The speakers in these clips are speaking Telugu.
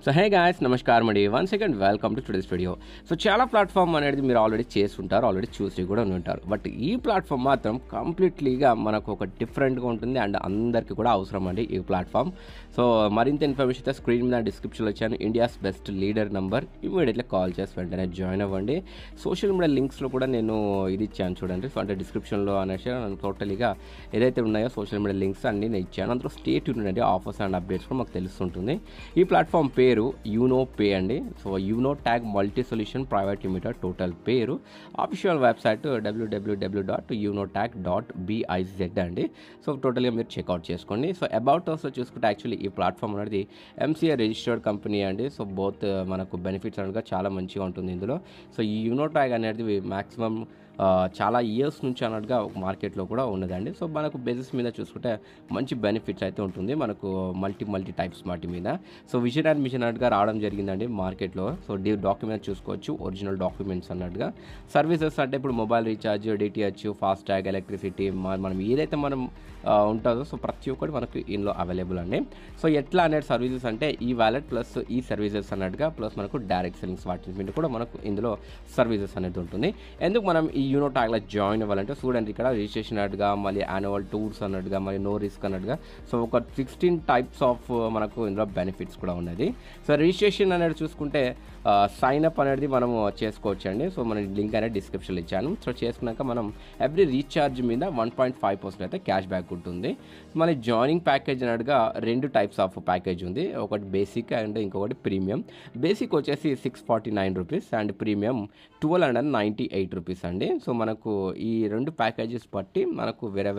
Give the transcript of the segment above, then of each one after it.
సో హే గాయ్స్ నమస్కారం అండి. One second welcome to today's video. So చాలా ప్లాట్ఫామ్ అనేది మీరు ఆల్రెడీ చేసి ఉంటారు, ఆల్రెడీ చూసి కూడా ఉంటారు. బట్ ఈ ప్లాట్ఫామ్ మాత్రం కంప్లీట్లీగా మనకు ఒక డిఫరెంట్గా ఉంటుంది అండ్ అందరికీ కూడా అవసరం అండి ఈ ప్లాట్ఫామ్. సో మరింత ఇన్ఫర్మేషన్ అయితే స్క్రీన్ మీద డిస్క్రిప్షన్లో వచ్చాను. India's best leader number, immediately call చేసి వెంటనే జాయిన్ అవ్వండి. సోషల్ మీడియా లింక్స్లో కూడా నేను ఇది ఇచ్చాను చూడండి, అంటే డిస్క్రిప్షన్లో అనేసి టోటలీగా ఏదైతే ఉన్నాయో సోషల్ మీడియా లింక్స్ అన్ని నేను ఇచ్చాను. అందులో స్టేట్ ఉండండి, ఆఫర్స్ అండ్ అప్డేట్స్ కూడా మాకు తెలుస్తుంటుంది. ఈ ప్లాట్ఫామ్ పేరు యూనో పే అండి. So Uno tag multi solution private limited total పేరు. ఆఫీషియల్ వెబ్సైట్ www.unotag.biz అండి. సో టోటల్గా మీరు చెక్అవుట్ చేసుకోండి. సో అబౌట్ అస్లో చూసుకుంటే యాక్చువల్లీ ఈ ప్లాట్ఫామ్ అనేది ఎంసీఏ రిజిస్టర్డ్ కంపెనీ అండి. సో బోత్ మనకు బెనిఫిట్స్ అనగా చాలా మంచిగా ఉంటుంది ఇందులో. సో ఈ యూనో ట్యాగ్ అనేది మ్యాక్సిమం చాలా ఇయర్స్ నుంచి అన్నట్టుగా మార్కెట్లో కూడా ఉన్నదండి. సో మనకు బేసిస్ మీద చూసుకుంటే మంచి బెనిఫిట్స్ అయితే ఉంటుంది మనకు మల్టీ టైప్స్ వాటి మీద. సో విజన్ అండ్ మిషన్ అన్నట్టుగా రావడం జరిగిందండి మార్కెట్లో. సో డాక్యుమెంట్స్ చూసుకోవచ్చు, ఒరిజినల్ డాక్యుమెంట్స్ అన్నట్టుగా. సర్వీసెస్ అంటే ఇప్పుడు mobile recharge, DTH, fast tag, electricity, మనం ఏదైతే మనం ఉంటుందో సో ప్రతి ఒక్కటి మనకు ఇందులో అవైలబుల్ అండి. సో ఎట్లా అనేది సర్వీసెస్ అంటే ఈ వాలెట్ ప్లస్ ఈ సర్వీసెస్ అన్నట్టుగా, ప్లస్ మనకు డైరెక్ట్ సెల్లింగ్స్ వాటి మీద కూడా మనకు ఇందులో సర్వీసెస్ అనేది ఉంటుంది. ఎందుకు మనం ఈ యూనో ట్యాగ్లో జాయిన్ అవ్వాలంటే చూడండి, ఇక్కడ రిజిస్ట్రేషన్ అన్నట్టుగా, మళ్ళీ యాన్యువల్ టూర్స్ అన్నట్టుగా, మళ్ళీ నో రిస్క్ అన్నట్టుగా, సో ఒక 16 టైప్స్ ఆఫ్ మనకు ఇందులో బెనిఫిట్స్ కూడా ఉన్నది. సో రిజిస్ట్రేషన్ అనేది చూసుకుంటే సైన్ అప్ అనేది మనము చేసుకోవచ్చు అండి. సో మన లింక్ అనేది డిస్క్రిప్షన్లో ఇచ్చాను. సో చేసుకున్నాక మనం ఎవ్రీ రీఛార్జ్ మీద 1.5% అయితే క్యాష్ బ్యాక్ ఉంటుంది. మళ్ళీ జాయినింగ్ ప్యాకేజ్ అన్నట్టుగా 2 టైప్స్ ఆఫ్ ప్యాకేజ్ ఉంది, ఒకటి బేసిక్ అండ్ ఇంకొకటి ప్రీమియం. బేసిక్ వచ్చేసి 649 రూపీస్ అండ్ ప్రీమియం 1298 రూపీస్ అండి. సో మనకు ఈ 2 ప్యాకేజెస్ బట్టి మనకు వేరే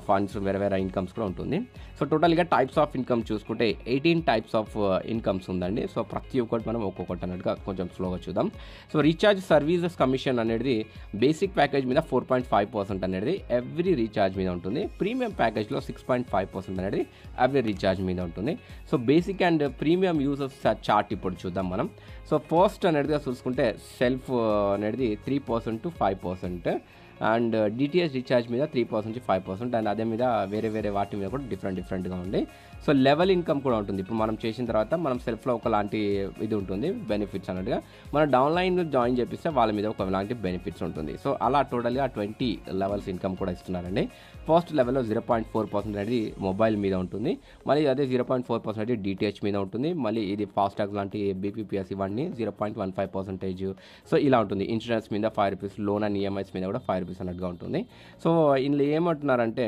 ఫండ్స్, వేరే ఇన్కమ్స్ కూడా ఉంటుంది. సో టోటల్గా టైప్స్ ఆఫ్ ఇన్కమ్ చూసుకుంటే 18 టైప్స్ ఆఫ్ ఇన్కమ్స్ ఉందండి. సో ప్రతి ఒక్కటి మనం ఒక్కొక్కటి అన్నట్టుగా కొంచెం స్లోగా చూద్దాం. సో రీఛార్జ్ సర్వీసెస్ కమిషన్ అనేది బేసిక్ ప్యాకేజ్ మీద 4.5% అనేది ఎవ్రీ రీఛార్జ్ మీద ఉంటుంది. ప్రీమియం ప్యాకేజ్లో 6.5% అనేది ఎవ్రీ రీఛార్జ్ మీద ఉంటుంది. So basic and premium users chart ఇప్పుడు చూద్దాం మనం. సో ఫస్ట్ అనేది చూసుకుంటే సెల్ఫ్ అనేది 3% to 5% అండ్ డిటిహెచ్ రీఛార్జ్ మీద 3% నుంచి 5% అండ్ అదే మీద వేరే వాటి మీద కూడా డిఫరెంట్గా ఉంది. సో లెవెల్ ఇన్కమ్ కూడా ఉంటుంది. ఇప్పుడు మనం చేసిన తర్వాత మనం సెల్ఫ్లో ఒకలాంటి ఇది ఉంటుంది బెనిఫిట్స్ అన్నట్టుగా, మనం డౌన్లైన్ జాయిన్ చేపిస్తే వాళ్ళ మీద ఒకలాంటి బెనిఫిట్స్ ఉంటుంది. సో అలా టోటల్గా 20 లెవెల్స్ ఇన్కమ్ కూడా ఇస్తున్నారండి. ఫస్ట్ లెవెల్లో 0.4% అనేది మొబైల్ మీద ఉంటుంది, మళ్ళీ అదే 0.4% అనేది డిటిహెచ్ మీద ఉంటుంది, మళ్ళీ ఇది ఫాస్ట్ ట్యాగ్ లాంటి బీపీపీఎస్ ఇవన్నీ 0.15%. సో ఇలా ఉంటుంది. ఇన్సూరెన్స్ మీద 5 రూపీస్, లోన్ అండ్ ఈఎంఐస్ మీద కూడా 5 రూపీస్ అన్నట్టుగా ఉంటుంది. సో ఇందులో ఏమంటున్నారంటే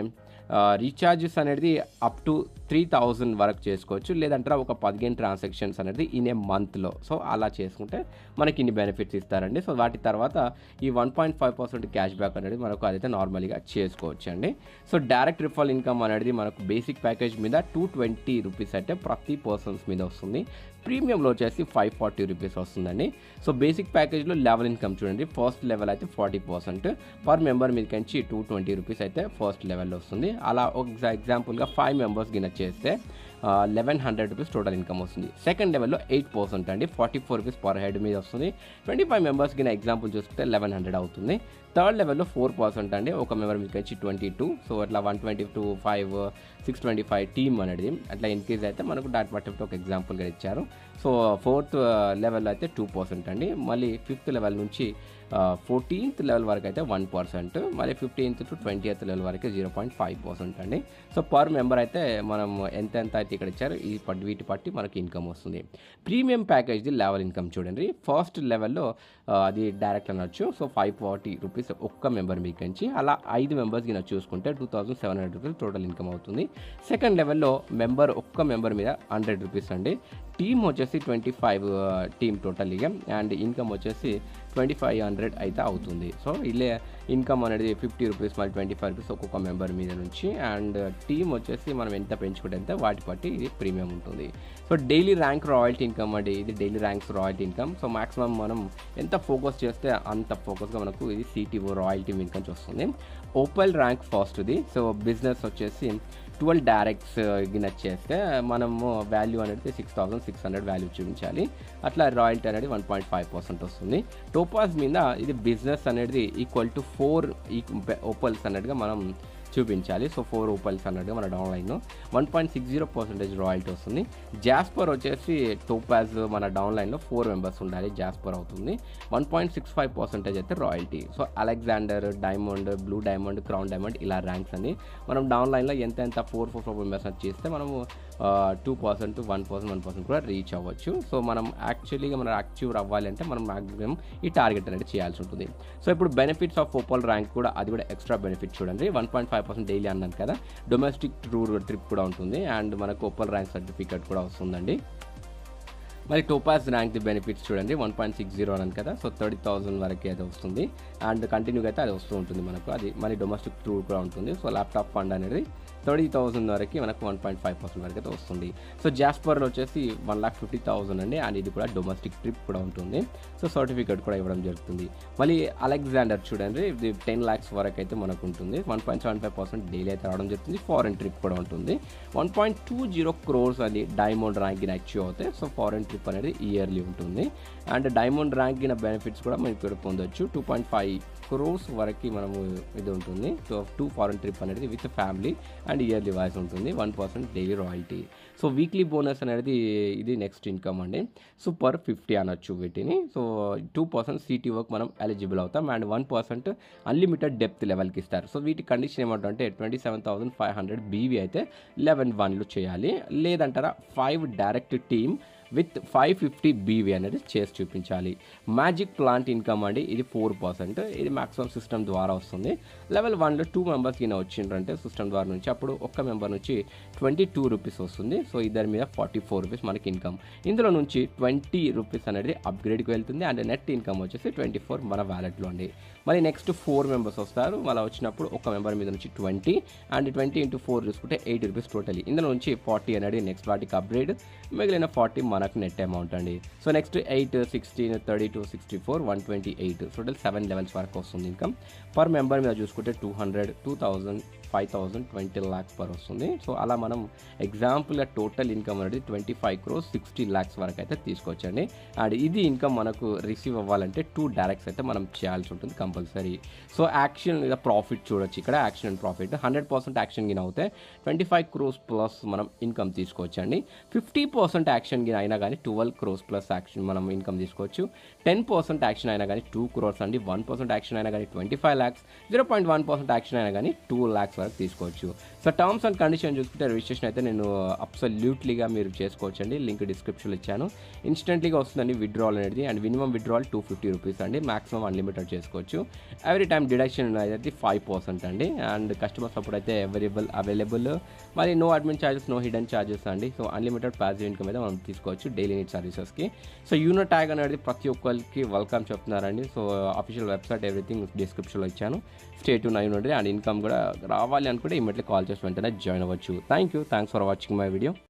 రీఛార్జెస్ అనేది అప్ టు 3000 వరకు చేసుకోవచ్చు, లేదంటే ఒక 15 ట్రాన్సాక్షన్స్ అనేది ఇన్ ఏ మంత్లో. సో అలా చేసుకుంటే మనకి ఇన్ని బెనిఫిట్స్ ఇస్తారండి. సో వాటి తర్వాత ఈ 1.5% క్యాష్ బ్యాక్ అనేది మనకు అదైతే నార్మల్గా చేసుకోవచ్చు అండి. సో డైరెక్ట్ రిఫరల్ ఇన్కమ్ అనేది మనకు బేసిక్ ప్యాకేజ్ మీద 220 రూపీస్ అయితే ప్రతి పర్సన్స్ మీద వస్తుంది. ప్రీమియంలో వచ్చేసి 540 రూపీస్ వస్తుందండి. సో బేసిక్ ప్యాకేజ్లో లెవెల్ ఇన్కమ్ చూడండి, ఫస్ట్ లెవెల్ అయితే 40%, పర్ మెంబర్ మీద కంచి 220 రూపీస్ అయితే ఫస్ట్ లెవెల్లో వస్తుంది. అలా ఒక ఎగ్జాంపుల్గా 5 మెంబర్స్ గిన చేస్తే 1100 రూపీస్ టోటల్ ఇన్కమ్ వస్తుంది. సెకండ్ లెవెల్లో 8% అండి, 44 రూపీస్ పర్ హెడ్ మీద వస్తుంది. 25 మెంబర్స్ గిన ఎగ్జాంపుల్ చూసుకుంటే 1100 అవుతుంది. థర్డ్ లెవెల్లో 4% అండి, ఒక మెంబర్ మీకు వచ్చి 22. సో అట్లా 122, 5, 625 టీమ్ అనేది అట్లా ఇంక్రీజ్ అయితే మనకు దాని బట్టి ఒక ఎగ్జాంపుల్గా ఇచ్చారు. సో ఫోర్త్ లెవెల్ అయితే 2% అండి, మళ్ళీ 5th లెవెల్ నుంచి 14th లెవెల్ వరకు అయితే 1%, మళ్ళీ 15th to 20th లెవెల్ వరకు 0.5% అండి. సో పర్ మెంబర్ అయితే మనం ఎంత అయితే ఇక్కడ ఇచ్చారు ఈ వీటి బట్టి మనకి ఇన్కమ్ వస్తుంది. ప్రీమియం ప్యాకేజ్ది లెవెల్ ఇన్కమ్ చూడండి, ఫస్ట్ లెవెల్లో అది డైరెక్ట్ అనొచ్చు. సో 540 రూపీస్ ఒక్క మెంబర్ మీకు నుంచి, అలా 5 మెంబర్స్ కింద చూసుకుంటే 2700 రూపీస్ టోటల్ ఇన్కమ్ అవుతుంది. సెకండ్ లెవెల్లో ఒక్క మెంబర్ మీద 100 రూపీస్ అండి, టీమ్ వచ్చేసి 25 టీమ్ టోటల్గా అండ్ ఇన్కమ్ వచ్చేసి 2500 అయితే అవుతుంది. సో ఇలా ఇన్కమ్ అనేది 50 రూపీస్ మళ్ళీ 25 రూపీస్ ఒక్కొక్క మెంబర్ మీద నుంచి, అండ్ టీమ్ వచ్చేసి మనం ఎంత పెంచుకుంటే ఎంత వాటి బట్టి ఇది ప్రీమియం ఉంటుంది. So daily rank royalty income అండి, ఇది daily ranks royalty income. So maximum మనం ఎంత ఫోకస్ చేస్తే అంత ఫోకస్గా మనకు ఇది సిటీఓ రాయల్టీ ఇన్కమ్ వస్తుంది. ఓపెల్ ర్యాంక్ ఫస్ట్ది. సో బిజినెస్ వచ్చేసి 12 డైరెక్ట్స్ గిన చేస్తే మనము వాల్యూ అనేది 6600 వాల్యూ చూపించాలి. అట్లా రాయల్టీ అనేది 1.5% వస్తుంది. టోపాజ్ మీద ఇది బిజినెస్ అనేది ఈక్వల్ టు 4 ఓపల్స్ అన్నట్టుగా మనం చూపించాలి. సో 4 రూపాయలు అన్నట్టు మన డౌన్లైన్ 1.60% రాయల్టీ వస్తుంది. జాస్పర్ వచ్చేసి టోపాజ్ మన డౌన్లైన్లో 4 మెంబర్స్ ఉండాలి. జాస్పర్ అవుతుంది 1.65% అయితే royalty. So Alexander, diamond, blue diamond, crown diamond ఇలా ర్యాంక్స్ అని మనం డౌన్లైన్లో ఎంత 4 మెంబర్స్ చేస్తే మనము 2%, 1% కూడా రీచ్ అవ్వచ్చు. సో మనం యాక్చువల్గా మనం యాక్టివ్ అవ్వాలి అంటే మనం మ్యాక్సిమం ఈ టార్గెట్ అనేది చేయాల్సి ఉంటుంది. సో ఇప్పుడు బెనిఫిట్స్ ఆఫ్ ఓపల్ ర్యాంక్ కూడా అది కూడా ఎక్స్ట్రా బెనిఫిట్ చూడండి. 1.5% డైలీ అన్నాను కదా, డొమెస్టిక్ టూర్ ట్రిప్ కూడా ఉంటుంది అండ్ మనకు ఓపల్ ర్యాంక్ సర్టిఫికేట్ కూడా వస్తుందండి. మరి టోపాజ్ ర్యాంక్ బెనిఫిట్స్ చూడండి 1.60 అన్నాను కదా, సో 30,000 వరకు అయితే వస్తుంది అండ్ కంటిన్యూగా అయితే అది వస్తూ ఉంటుంది మనకు. అది మరి డొమెస్టిక్ టూర్ కూడా ఉంటుంది. సో ల్యాప్టాప్ ఫండ్ అనేది 30,000 వరకు మనకు 1.5% వరకు అయితే వస్తుంది. సో జాస్పర్లో వచ్చేసి 1,50,000 అండి అండ్ ఇది కూడా డొమెస్టిక్ ట్రిప్ కూడా ఉంటుంది. సో సర్టిఫికేట్ కూడా ఇవ్వడం జరుగుతుంది. మళ్ళీ అలెగ్జాండర్ చూడండి ఇది 10 lakhs వరకు అయితే మనకు ఉంటుంది. 1.75% డైలీ అయితే రావడం జరుగుతుంది. ఫారెన్ ట్రిప్ కూడా ఉంటుంది. 1.20 crores అది డైమండ్ ర్యాంక్ అచీవ్ అవుతాయి. సో ఫారెన్ ట్రిప్ అనేది ఇయర్లీ ఉంటుంది అండ్ డైమండ్ ర్యాంక్ బెనిఫిట్స్ కూడా మనం ఇక్కడ పొందొచ్చు. 2.5 crores వరకు మనము ఇది ఉంటుంది. సో 2 ఫారెన్ ట్రిప్ అనేది with family and yearly wise ఉంటుంది. 1% daily royalty. So weekly bonus అనేది ఇది నెక్స్ట్ ఇన్కమ్ అండి. సూపర్ 50 అనొచ్చు వీటిని. సో 2% సిటీ వర్క్ మనం ఎలిజిబుల్ అవుతాం అండ్ 1% అన్లిమిటెడ్ డెప్త్ లెవెల్కి ఇస్తారు. సో వీటి కండిషన్ ఏమంటే 27,500 BV అయితే 11 చేయాలి, లేదంటారా 5 డైరెక్ట్ టీమ్ విత్ 550 BV అనేది చేసి చూపించాలి. మ్యాజిక్ ప్లాంట్ ఇన్కమ్ అండి ఇది 4%. ఇది మ్యాక్సిమం సిస్టమ్ ద్వారా వస్తుంది. లెవెల్ 1లో 2 మెంబర్స్ కింద వచ్చిండ్రంటే సిస్టమ్ ద్వారా నుంచి అప్పుడు ఒక్క మెంబర్ నుంచి 22 రూపీస్ వస్తుంది. సో ఇద్దరి మీద 44 రూపీస్ మనకి ఇన్కమ్. ఇందులో నుంచి 20 రూపీస్ అనేది అప్గ్రేడ్కి వెళ్తుంది అండ్ నెట్ ఇన్కమ్ వచ్చేసి 24 మన వ్యాలెట్లో అండి. మరి నెక్స్ట్ 4 మెంబర్స్ వస్తారు. అలా వచ్చినప్పుడు ఒక మెంబర్ మీద నుంచి 20 అండ్ 20 into 4 చూసుకుంటే 80 రూపీస్ టోటలీ. ఇందులో నుంచి 40 అనేది నెక్స్ట్ వాటికి అప్గ్రేడ్, మిగిలిన 40 మనకు నెట్ అమౌంట్ అండి. సో నెక్స్ట్ 8, 16, 32, 64, 128 టోటల్ 7 లెవెల్స్ వరకు వస్తుంది ఇన్కమ్. పర్ మెంబర్ మీద చూసుకుంటే 200, 2,000, 5,000, 20 lakhs పర్ వస్తుంది. సో అలా మనం ఎగ్జాంపుల్గా టోటల్ ఇన్కమ్ అనేది 25 crores 60 lakhs వరకు అయితే తీసుకోవచ్చండి. అండ్ ఇది ఇన్కమ్ మనకు రిసీవ్ అవ్వాలంటే 2 డైరెక్ట్స్ అయితే మనం చేయాల్సి ఉంటుంది కంపల్సరీ. సో యాక్షన్ మీద ప్రాఫిట్ చూడొచ్చు ఇక్కడ. యాక్షన్ అండ్ ప్రాఫిట్ 100% యాక్షన్ గిన అవుతే 25 crores ప్లస్ మనం ఇన్కమ్ తీసుకోవచ్చండి. 50% యాక్షన్ గిన అయినా కానీ 12 crores ప్లస్ యాక్షన్ మనం ఇన్కమ్ తీసుకోవచ్చు. 10% యాక్షన్ అయినా కానీ 2 crores అండి. 1% యాక్షన్ అయినా కానీ 25 lakhs, 0.1% యాక్షన్ అయినా కానీ 2 lakhs వరకు తీసుకోవచ్చు. సో టర్మ్స్ అండ్ కండిషన్ చూసుకుంటే రిజిస్ట్రేషన్ అయితే నేను అబ్సల్యూట్లీగా మీరు చేసుకోవచ్చండి. లింక్ డిస్క్రిప్షన్లో ఇచ్చాను. ఇన్స్టెంట్లీగా వస్తుందండి విత్డ్రాల్ అనేది అండ్ మినిమం విత్డ్రాల్ 250 రూపీస్ అండి. మాక్సిమం అన్లిమిటెడ్ చేసుకోవచ్చు. ఎవ్రీ టైం డిడక్షన్ అయితే 5% అండి అండ్ కస్టమర్ సపోర్ట్ అయితే అవైలబుల్. మరి no admin charges, no hidden charges అండి. సో అన్లిమిటెడ్ ప్యాసివ్ ఇన్కమ్ అయితే మనం తీసుకోవచ్చు డైలీ నీడ్ సర్వీసెస్కి. సో యూనో ట్యాగ్ అనేది ప్రతి ఒక్కరికి వెల్కమ్ చెప్తున్నారండి. సో అఫీషియల్ వెబ్సైట్ ఎవ్రీథింగ్ డిస్క్రిప్షన్లో ఇచ్చాను. స్టేట్ టు 9 ఉంటుంది అండ్ ఇన్కమ్ కూడా రావాలి అనుకుంటే ఇమ్మీడియట్లీ కాల్ చేసి వెంటనే జాయిన్ అవ్వచ్చు. Thanks for watching my video.